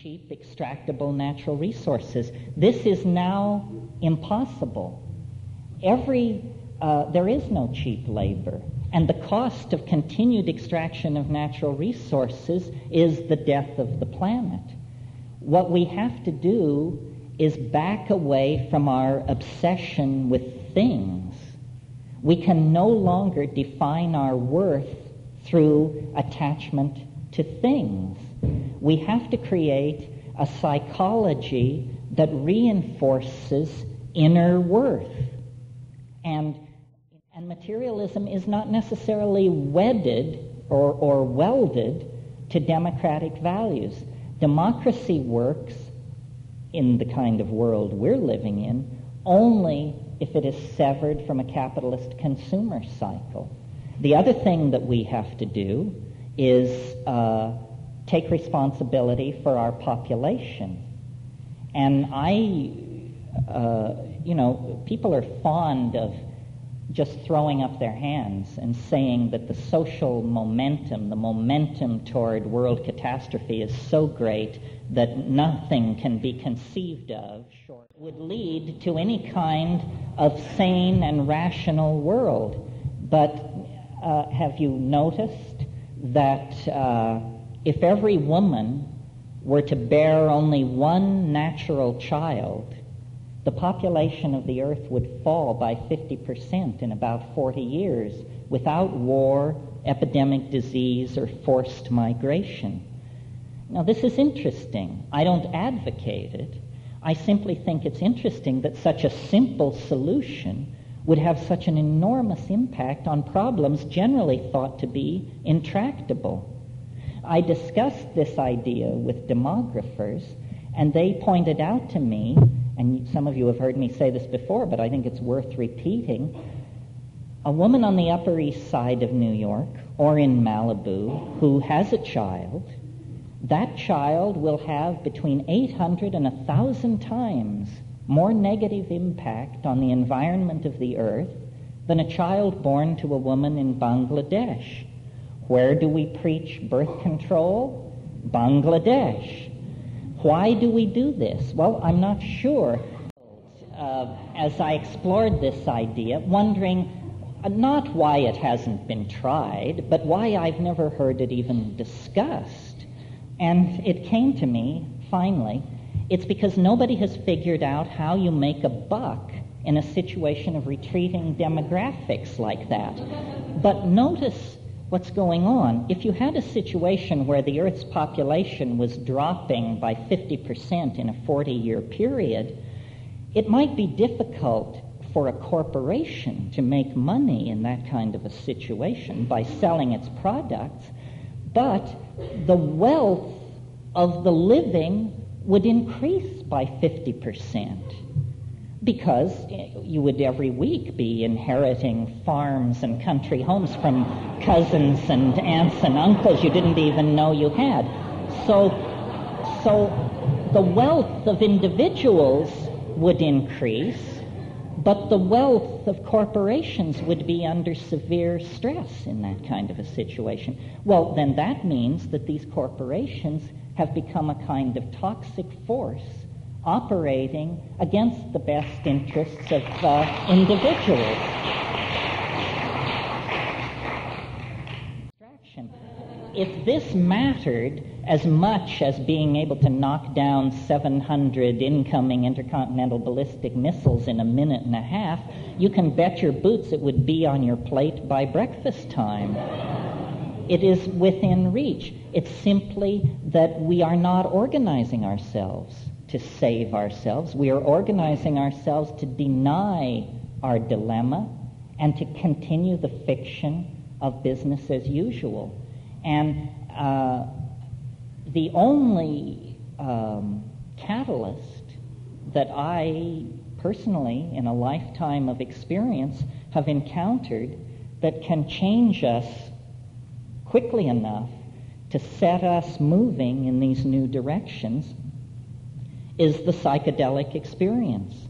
cheap, extractable natural resources. This is now impossible. There is no cheap labor, and the cost of continued extraction of natural resources is the death of the planet. What we have to do is back away from our obsession with things. We can no longer define our worth through attachment to things. We have to create a psychology that reinforces inner worth. And materialism is not necessarily wedded or welded to democratic values. Democracy works in the kind of world we're living in only if it is severed from a capitalist consumer cycle. The other thing that we have to do is take responsibility for our population. And people are fond of just throwing up their hands and saying that the social momentum, the momentum toward world catastrophe is so great that nothing can be conceived of short would lead to any kind of sane and rational world. But have you noticed that if every woman were to bear only one natural child, the population of the earth would fall by 50% in about 40 years without war, epidemic disease, or forced migration. Now, this is interesting. I don't advocate it. I simply think it's interesting that such a simple solution would have such an enormous impact on problems generally thought to be intractable. I discussed this idea with demographers, and they pointed out to me, and some of you have heard me say this before, but I think it's worth repeating, a woman on the Upper East Side of New York or in Malibu who has a child, that child will have between 800 and 1,000 times more negative impact on the environment of the earth than a child born to a woman in Bangladesh. Where do we preach birth control? Bangladesh. Why do we do this? Well, I'm not sure. As I explored this idea, wondering not why it hasn't been tried, but why I've never heard it even discussed. And it came to me, finally, it's because nobody has figured out how you make a buck in a situation of retreating demographics like that. But notice what's going on. If you had a situation where the Earth's population was dropping by 50% in a 40-year period, it might be difficult for a corporation to make money in that kind of a situation by selling its products, but the wealth of the living would increase by 50%. Because you would every week be inheriting farms and country homes from cousins and aunts and uncles you didn't even know you had. So the wealth of individuals would increase, but the wealth of corporations would be under severe stress in that kind of a situation. Well, then that means that these corporations have become a kind of toxic force operating against the best interests of individuals. If this mattered as much as being able to knock down 700 incoming intercontinental ballistic missiles in a minute and a half, you can bet your boots it would be on your plate by breakfast time. It is within reach. It's simply that we are not organizing ourselves to save ourselves. We are organizing ourselves to deny our dilemma and to continue the fiction of business as usual. And the only catalyst that I personally, in a lifetime of experience, have encountered that can change us quickly enough to set us moving in these new directions is the psychedelic experience.